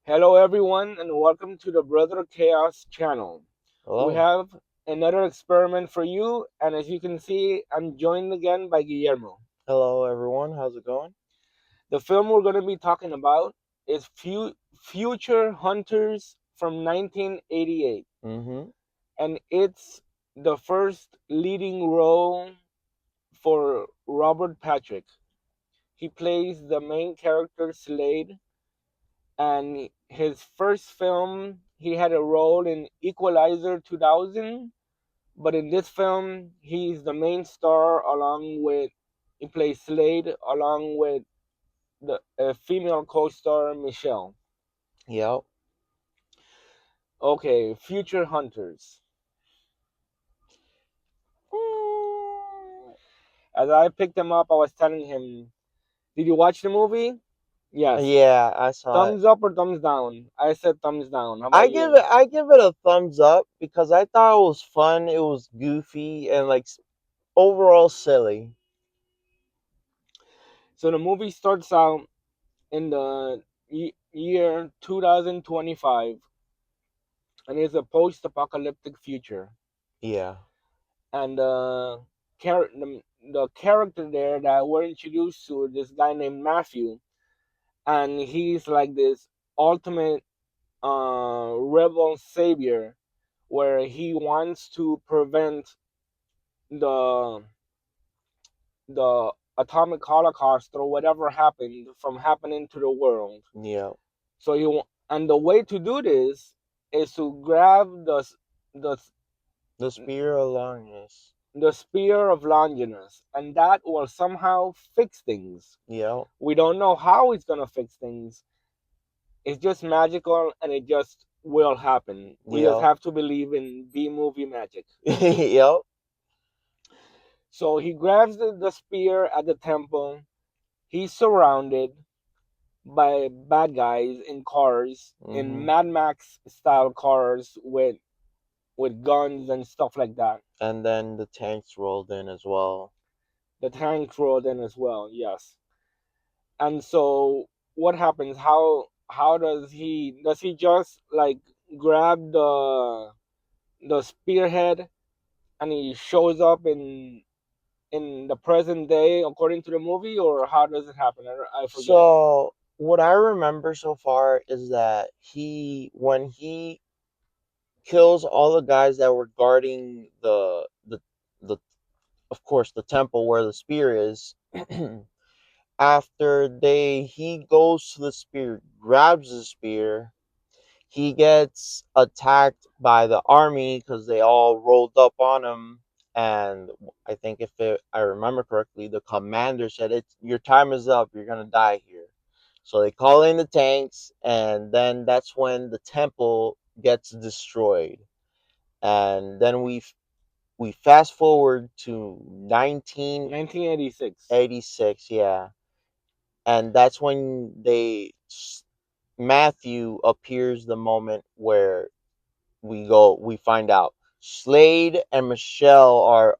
Hello, everyone, and welcome to the Brother Chaos channel. We Hello. have another experiment for you, and as you can see, I'm joined again by Guillermo. Hello, everyone. How's it going? The film we're going to be talking about is Future Hunters from 1988, Mm-hmm. and it's the first leading role for Robert Patrick. He plays the main character Slade, and his first film he had a role in Equalizer 2000, but in this film he's the main star along with he plays Slade along with the female co-star Michelle. Yep. Okay, Future Hunters. As I picked him up, I was telling him, "Did you watch the movie?" Yes. Yeah, I saw it. Thumbs up or thumbs down? I said thumbs down. How I about give you? it. I give it a thumbs up because I thought it was fun. It was goofy and overall silly. So the movie starts out in the year 2025, and it's a post-apocalyptic future. Yeah. And the character there that we're introduced to is this guy named Matthew, and he's like this ultimate rebel savior, where he wants to prevent the the atomic holocaust or whatever happened from happening to the world. Yeah. So and the way to do this is to grab the The Spear of Longinus. the spear of Longinus, and that will somehow fix things. Yep. We don't know how it's gonna fix things. It's just magical, and it just will happen. We just Yep. have to believe in B movie magic. Yep. So he grabs the spear at the temple. He's surrounded by bad guys in cars, in Mm-hmm. Mad Max style cars with guns and stuff like that. And then the tanks rolled in as well. The tank rolled in as well, yes. And so what happens? How does he just like grab the spearhead and he shows up in the present day according to the movie, or how does it happen? I forget. So what I remember so far is that when he kills all the guys that were guarding the of course the temple where the spear is. After they he goes to the spear, grabs the spear, he gets attacked by the army because they all rolled up on him. And I think I remember correctly, the commander said, "It's your time is up. You're gonna die here." So they call in the tanks, and then that's when the temple gets destroyed. And then we fast forward to 1986. 1986. Yeah, and that's when Matthew appears, the moment where we find out Slade and Michelle are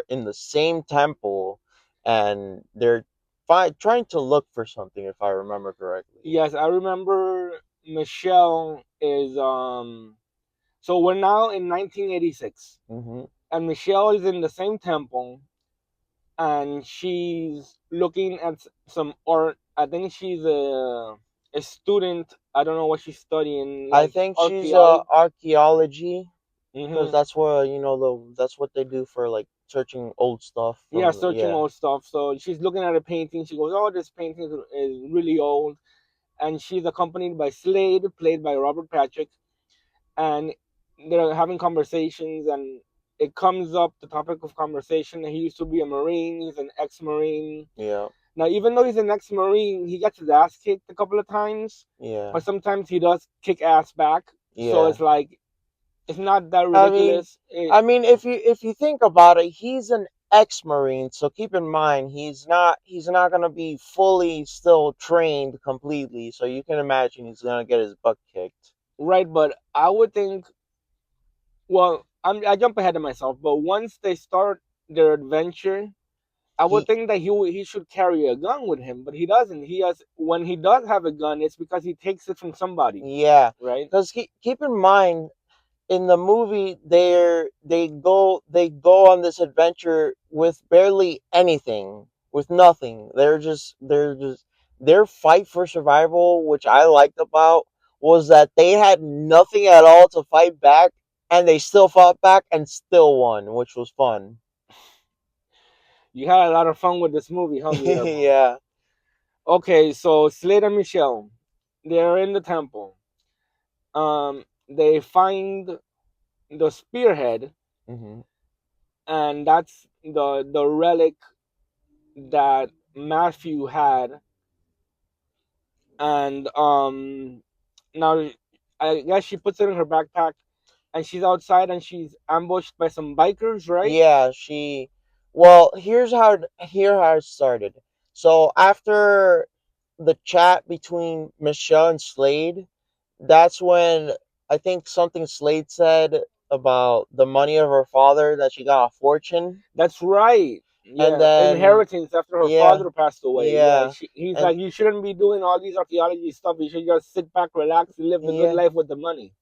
in the same temple, and they're trying to look for something, if I remember correctly. Yes, I remember Michelle is so we're now in 1986, Mm-hmm. and Michelle is in the same temple, and she's looking at some art. I think she's a student. I don't know what she's studying, I like think she's archaeology. archaeology, because Hmm. that's where that's what they do for like searching old stuff Yeah, from searching yeah. old stuff. So she's looking at a painting. She goes, "Oh, this painting is really old," and she's accompanied by Slade, played by Robert Patrick, and they're having conversations, and it comes up the topic of conversation. He used to be a Marine. He's an ex-Marine. Yeah. Now, even though he's an ex-Marine, he gets his ass kicked a couple of times, Yeah. but sometimes he does kick ass back. So Yeah. it's like it's not that I mean, ridiculous. if you think about it, he's an ex-marine, so keep in mind he's not gonna be fully still trained completely. So you can imagine he's gonna get his butt kicked. Right, but I would think. Well, I jump ahead of myself, but once they start their adventure, I would He, think that he should carry a gun with him, but he doesn't. He has when he does have a gun, it's because he takes it from somebody, yeah, right? because keep in mind in the movie they go on this adventure with barely anything, with nothing. They're just their fight for survival, which I liked about, was that they had nothing at all to fight back, and they still fought back and still won, which was fun. You had a lot of fun with this movie, huh, Guillermo? Yeah. Okay, so Slade and Michelle, they're in the temple. They find the spearhead, Hmm. and that's the relic that Matthew had, and now I guess she puts it in her backpack, and she's outside, and she's ambushed by some bikers, right? Yeah, well, here how it started. So after the chat between Michelle and Slade, that's when I think something Slade said about the money of her father, that she got a fortune. That's right. And Yeah, then, inheritance after her yeah, father passed away. Yeah, yeah, he's and like, you shouldn't be doing all these archaeology stuff. You should just sit back, relax, and live the good yeah, life with the money.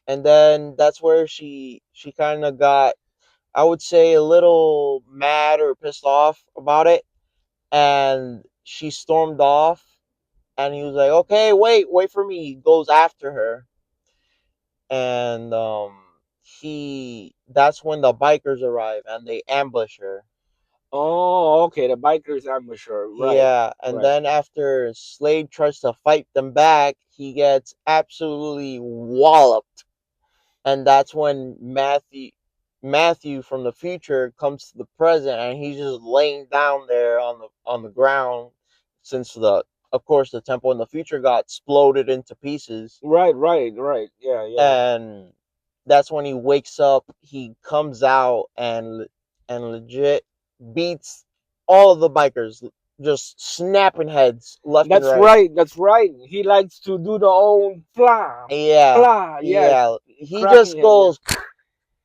and then that's where she kind of got, I would say, a little mad or pissed off about it, and she stormed off. And he was like, "Okay, wait for me." He goes after her, and he that's when the bikers arrive and they ambush her. Oh, okay. The bikers ambush her. Right, Yeah, and right. then after Slade tries to fight them back, he gets absolutely walloped, and that's when Matthew from the future comes to the present, and he's just laying down there on the ground, since the of course the temple in the future got exploded into pieces. Right, right, right. Yeah, yeah. And that's when he wakes up. He comes out and legit beats all of the bikers, just snapping heads left and That's right. right. That's right. He likes to do the old fla, Yeah, fla. Yes, yeah. He cracking just him. Yeah. goes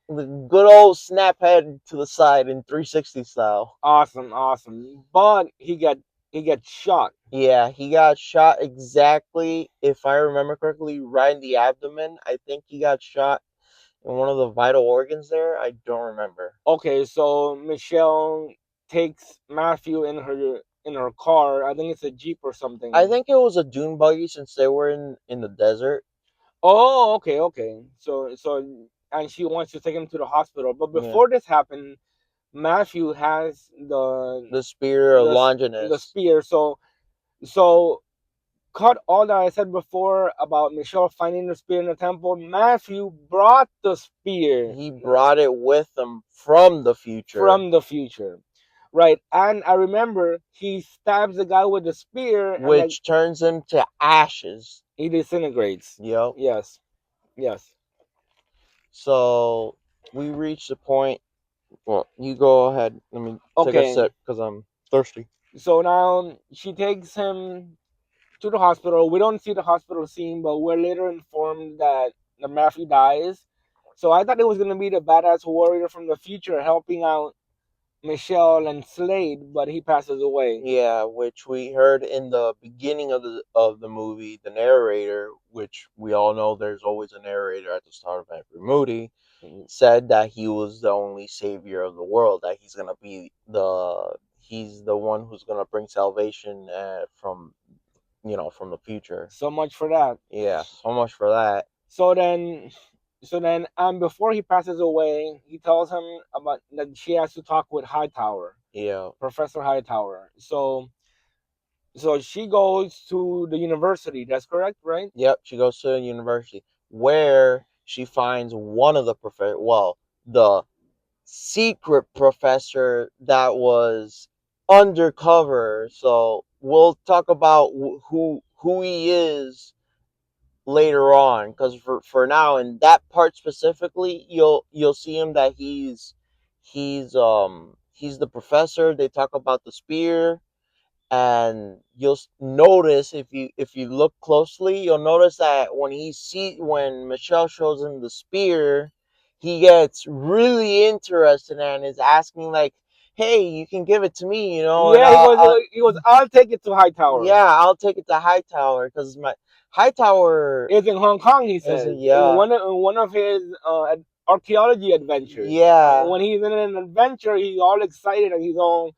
the good old snap head to the side in 360 style. Awesome, awesome. But he gets shot. Yeah, he got shot exactly, if I remember correctly, right in the abdomen. I think he got shot in one of the vital organs there. I don't remember. Okay, so Michelle takes Matthew in her car. I think it's a Jeep or I something. think it was a dune buggy, since they were in the desert. Oh, okay, okay. And she wants to take him to the hospital. But Yeah, before this happened, Matthew has the spear of the Longinus. spear. So cut all that I said before about Michelle finding the spear in the temple. Matthew brought the spear He brought it with him from the future, from the future. Right. And I remember he stabs the guy with the spear and like which turns him to ashes. he disintegrates. Yep. Yes. Yes. So we reached the point. Well, you go ahead. Let me take a Okay. sip because I'm thirsty. So now she takes him to the hospital. We don't see the hospital scene, but we're later informed that the Matthew dies. So I thought it was gonna be the badass warrior from the future helping out Michelle and Slade, but he passes away. Yeah, which we heard in the beginning of the movie, the narrator, which we all know there's always a narrator at the start of every movie, said that he was the only savior of the world, that he's the one who's gonna bring salvation, from the future. So much for that. Yeah, so much for that. So then before he passes away, he tells him about that she has to talk with Hightower, Yeah. Professor Hightower. So she goes to the university. That's correct, right? Yep, she goes to a university where she finds one of the the secret professor that was undercover. So we'll talk about who he is later on, because for now, in that part specifically, you'll see him that he's the professor. They talk about the spear, and you'll notice, if you look closely, you'll notice that when Michelle shows him the spear, he gets really interested and is asking, like, hey, you can give it to me, and Yeah, he goes, I'll take it to Hightower. yeah, I'll take it to Hightower because my Hightower It's in Hong Kong, he is says, yeah, in one of his archaeology adventures. yeah, When he's in an adventure, he's all excited and he's all,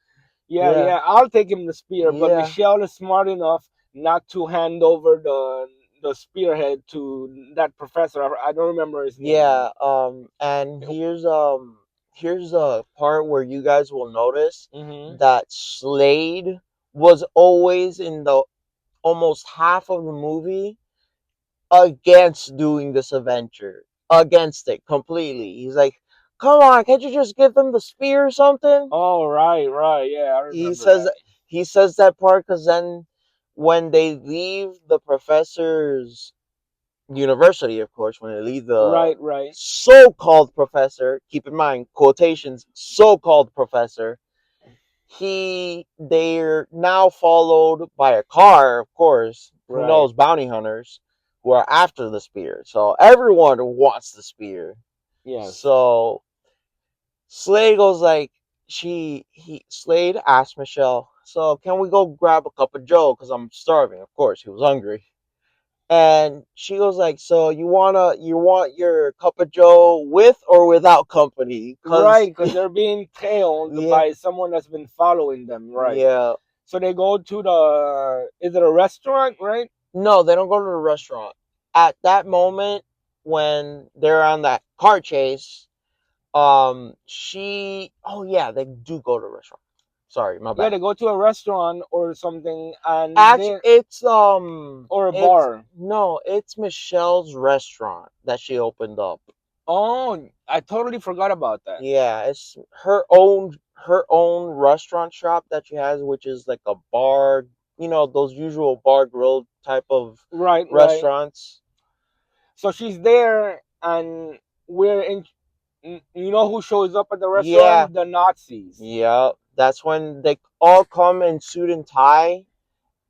yeah, yeah, yeah, I'll take him the spear. But yeah, Michelle is smart enough not to hand over the spearhead to that professor. I don't remember his name. yeah. And here's a part where you guys will notice Hmm. that Slade was always in the almost half of the movie against doing this adventure, against it completely. He's like, "Come on, can't you just give them the spear or something?" Oh, right, right. Yeah, I He remember says that. he says that part because then when they leave the professor's university, of course, when they leave the Right, right. so-called professor, keep in mind quotations, so-called professor, they're now followed by a car, of course. Who Right. knows? Bounty hunters who are after the spear. So everyone wants the spear. Yes. So Slade goes like, Slade asked Michelle, so can we go grab a cup of Joe? Because I'm starving. Of course, he was hungry. And she goes like, so you want your cup of Joe with or without company? Right, Cause because they're being tailed yeah, by someone that's been following them. Right. yeah. So they go to the. Is it a restaurant? Right. No, they don't go to the restaurant. At that moment when they're on that car chase, oh yeah, they do go to a restaurant. Sorry, my Yeah, bad. they go to a restaurant or something, and Actually, they it's or a it's bar. no, it's Michelle's restaurant that she opened up. Oh, I totally forgot about that. Yeah, it's her own restaurant shop that she has, which is like a bar, those usual bar grill type of Right, right. restaurants. So she's there, and we're in. You know who shows up at the Yeah, restaurant? The Nazis. yeah. That's when they all come in suit and tie,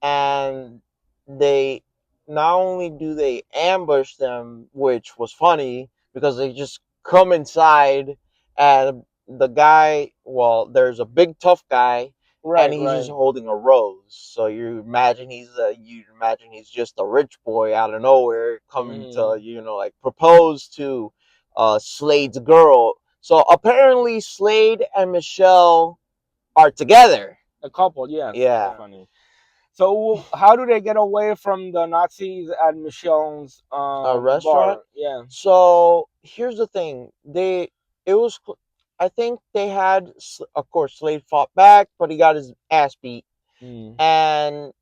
and they not only do they ambush them, which was funny because they just come inside, and the guy, well, there's a big tough guy, and Right, he's just right. holding a rose. So you imagine he's just a rich boy out of nowhere coming to Hmm. like propose to Slade's girl. So apparently Slade and Michelle are together. A couple, yes. That's Yeah. funny. So how do they get away from the Nazis at Michelle's A restaurant. bar? Yeah. So here's the thing: it was, I think they had, of course, Slade fought back, but he got his ass beat, Mm. and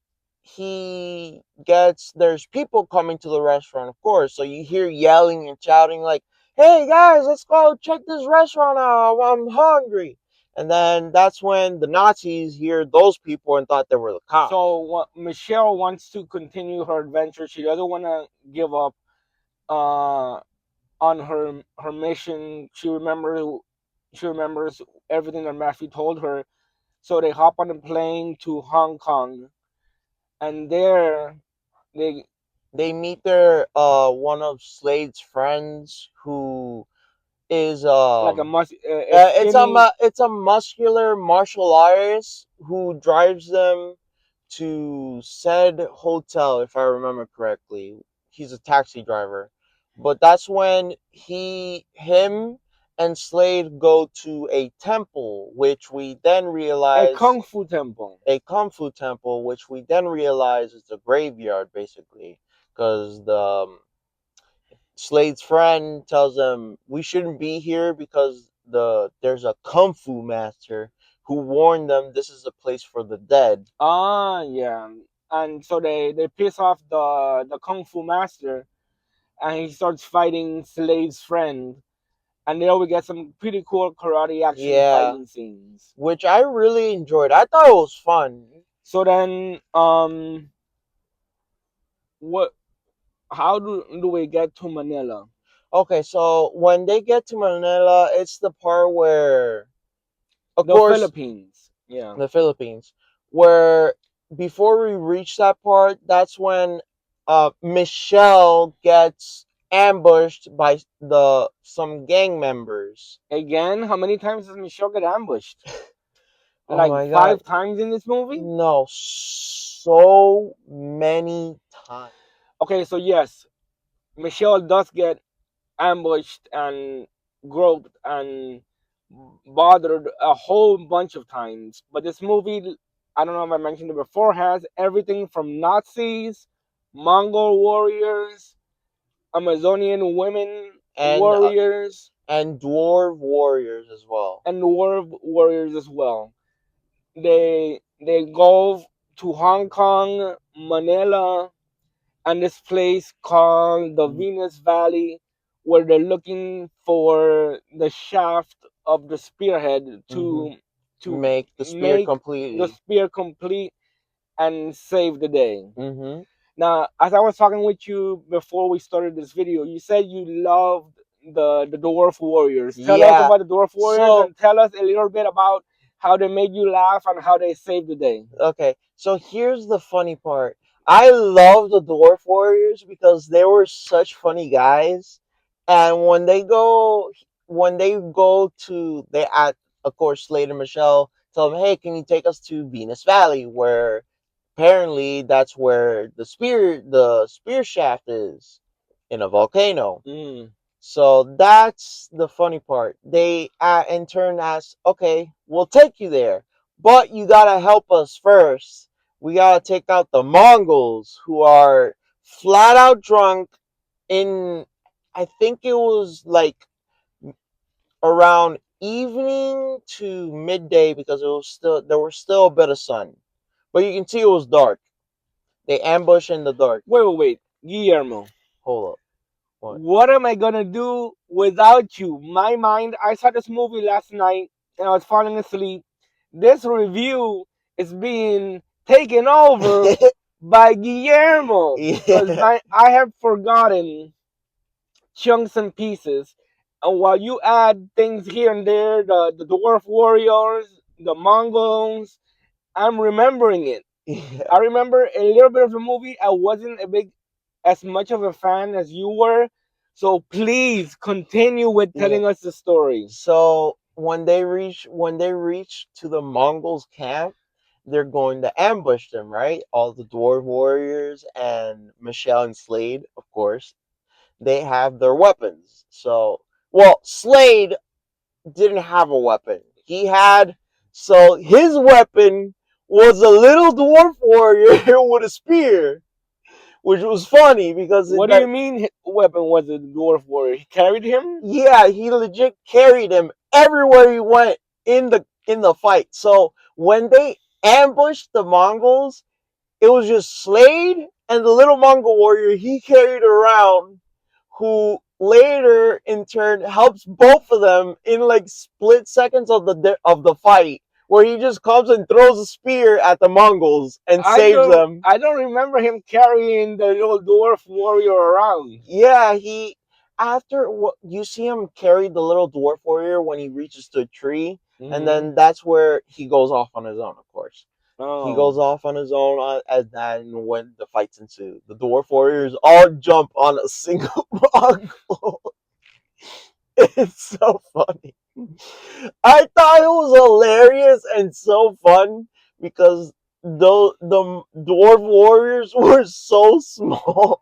there's people coming to the restaurant, of course. So you hear yelling and shouting like, "Hey guys, let's go check this restaurant out! I'm hungry!" And then that's when the Nazis hear those people and thought they were the cops. So Michelle wants to continue her adventure. She doesn't want to give up uh, on her mission. She remembers everything that Matthew told her. So they hop on a plane to Hong Kong, and there they They meet their one of Slade's friends who is like a skinny. it's a muscular martial artist who drives them to said hotel, if I remember correctly. He's a taxi driver. But that's when him and Slade go to a temple, which we then A realize kung fu temple. a kung fu temple, which we then realize is a graveyard, basically, because Slade's friend tells him we shouldn't be here because there's a kung fu master who warned them this is a place for the dead. Ah, yeah. And so they piss off the kung fu master, and he starts fighting Slade's friend. And there we get some pretty cool karate action Yeah, fighting scenes. which I really enjoyed. I thought it was fun. So then, what? How do we get to Manila? Okay, so when they get to Manila, it's the part where, of The course, Philippines. Yeah. the Philippines, where before we reach that part, that's when Michelle gets ambushed by the some gang members. Again, how many times does Michelle get ambushed? Oh like my god. 5 times in this movie. No, so many times. Okay, so yes, Michelle does get ambushed and groped and bothered a whole bunch of times. But this movie, I don't know if I mentioned it before, has everything from Nazis, Mongol warriors, Amazonian women And warriors, and dwarf warriors as well. and war warriors as well. They go to Hong Kong, Manila, and this place called the Venus Valley, where they're looking for the shaft of the spearhead Mm-hmm. to Make the spear make the completely. spear complete and save the day. Mm-hmm. Now, as I was talking with you before we started this video, you said you loved the dwarf warriors. Tell us Yeah. about the dwarf warriors So and tell us a little bit about how they made you laugh and how they saved the day. okay. So here's the funny part. I love the dwarf warriors because they were such funny guys, and when they go to they at of course Slade and Michelle tell them, hey, can you take us to Venus Valley, where apparently that's where the spear shaft is in a volcano. Mm. So that's the funny part. They in turn ask, okay, we'll take you there, but you gotta help us first. We gotta take out the Mongols who are flat out drunk in, I think it was like around evening to midday because there was still a bit of sun, but you can see it was dark. They ambush in the dark. Wait, Guillermo. Hold up, what? What am I gonna do without you? My mind, I saw this movie last night and I was falling asleep. This review is being taken over by Guillermo because Yeah. I have forgotten chunks and pieces. And while you add things here and there, the dwarf warriors, the Mongols, I'm remembering it. Yeah. I remember a little bit of the movie. I wasn't as much of a fan as you were. So please continue with Yeah. telling us the story. So when they reach to the Mongols camp, they're going to ambush them, right? All the dwarf warriors and Michelle and Slade, of course, they have their weapons. So, well, Slade didn't have a weapon. He had so his weapon was a little dwarf warrior with a spear, which was funny because What do you mean weapon was a dwarf warrior? He carried him? yeah, he legit carried him everywhere he went in the fight. So when they ambushed the Mongols, it was just Slade and the little Mongol warrior he carried around, who later in turn helps both of them in like split seconds of the fight, where he just comes and throws a spear at the Mongols and saves them. I don't remember him carrying the little dwarf warrior around. Yeah, he after what you see him carry the little dwarf warrior when he reaches the tree, and Mm-hmm. then that's where he goes off on his own. Of course, he Oh. goes off on his own as that, and when the fights ensue, the dwarf warriors all jump on a single Mongol. It's so funny. I thought it was hilarious and so fun because the dwarf warriors were so small.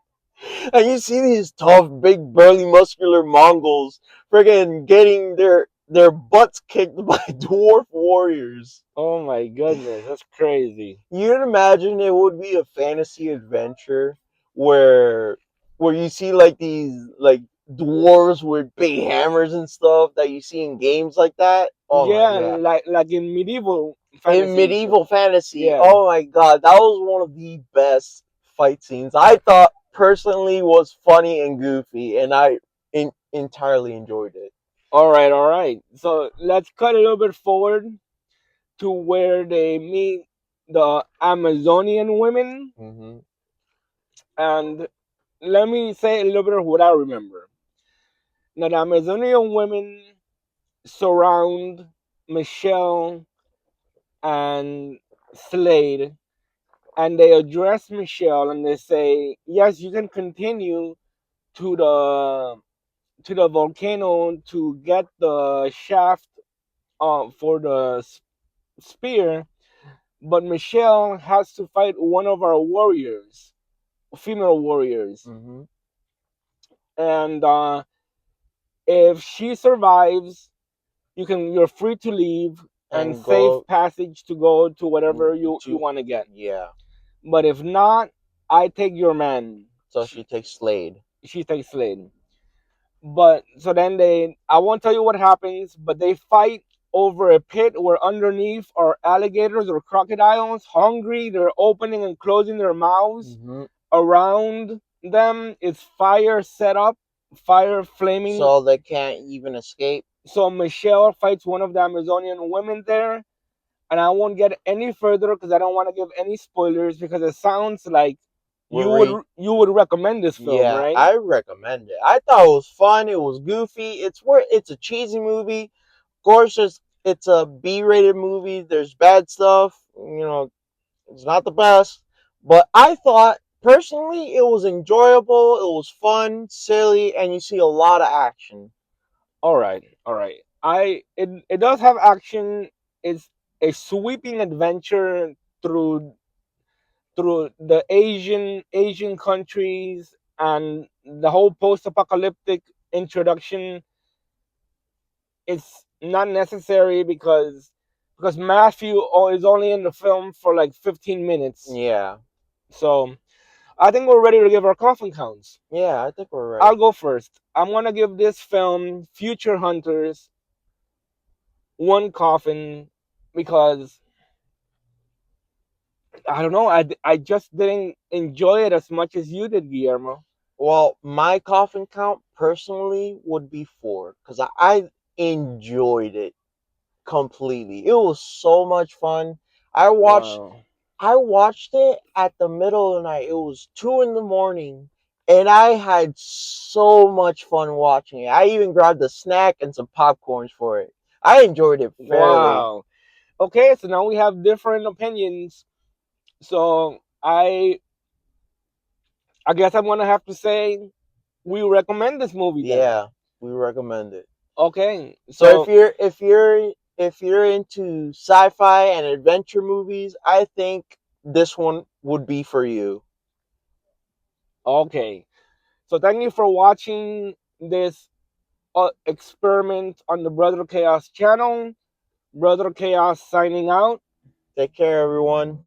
And you see these tough, big, burly, muscular Mongols friggin' getting their butts kicked by dwarf warriors. Oh my goodness, that's crazy. You'd imagine it would be a fantasy adventure where you see like these like dwarves with big hammers and stuff that you see in games like that. Oh my Yeah, god. like in medieval In fantasy. medieval fantasy, Yeah. oh my god, that was one of the best fight scenes. I thought personally was funny and goofy, and I entirely enjoyed it. All right. So let's cut a little bit forward to where they meet the Amazonian women, Hmm. and let me say a little bit of what I remember. Now, the Amazonian women surround Michelle and Slade, and they address Michelle and they say, "Yes, you can continue to the volcano to get the shaft for the spear, but Michelle has to fight one of our warriors, female warriors, Hmm. and if she survives, you're free to leave and And safe go passage to go to whatever you to, want to get. yeah. But if not, I take your man. So she takes Slade. She takes Slade. But so then I won't tell you what happens, but they fight over a pit where underneath are alligators or crocodiles, hungry. They're opening and closing their mouths. Hmm. Around them is fire set up, fire flaming. So they can't even escape. So Michelle fights one of the Amazonian women there, and I won't get any further because I don't want to give any spoilers because it sounds like We're re- you would recommend this film, yeah, right? I recommend it. I thought it was fun. It was goofy. It's a cheesy movie. Of course, it's a B-rated movie. There's bad stuff. It's not the best, but I thought personally it was enjoyable. It was fun, silly, and you see a lot of action. All right, all right. It does have action. It's a sweeping adventure through the Asian countries and the whole post-apocalyptic introduction. It's not necessary because Matthew is only in the film for like 15 minutes. Yeah, So I think we're ready to give our coffin counts. yeah, I think we're I'll ready. go first. I'm gonna give this film Future Hunters one coffin because I don't know. I just didn't enjoy it as much as you did, Guillermo. Well, my coffin count personally would be 4 because I enjoyed it completely. It was so much fun. I watched Wow. I watched it at the middle of the night. It was 2 in the morning, and I had so much fun watching it. I even grabbed a snack and some popcorns for it. I enjoyed it fairly. Wow. Okay, so now we have different opinions. So I guess I'm gonna have to say we recommend this movie then. Yeah, we recommend it. Okay, So if so you're into sci-fi and adventure movies, I think this one would be for you. okay, so thank you for watching this experiment on the Brother Chaos channel. Brother Chaos signing out. Take care, everyone.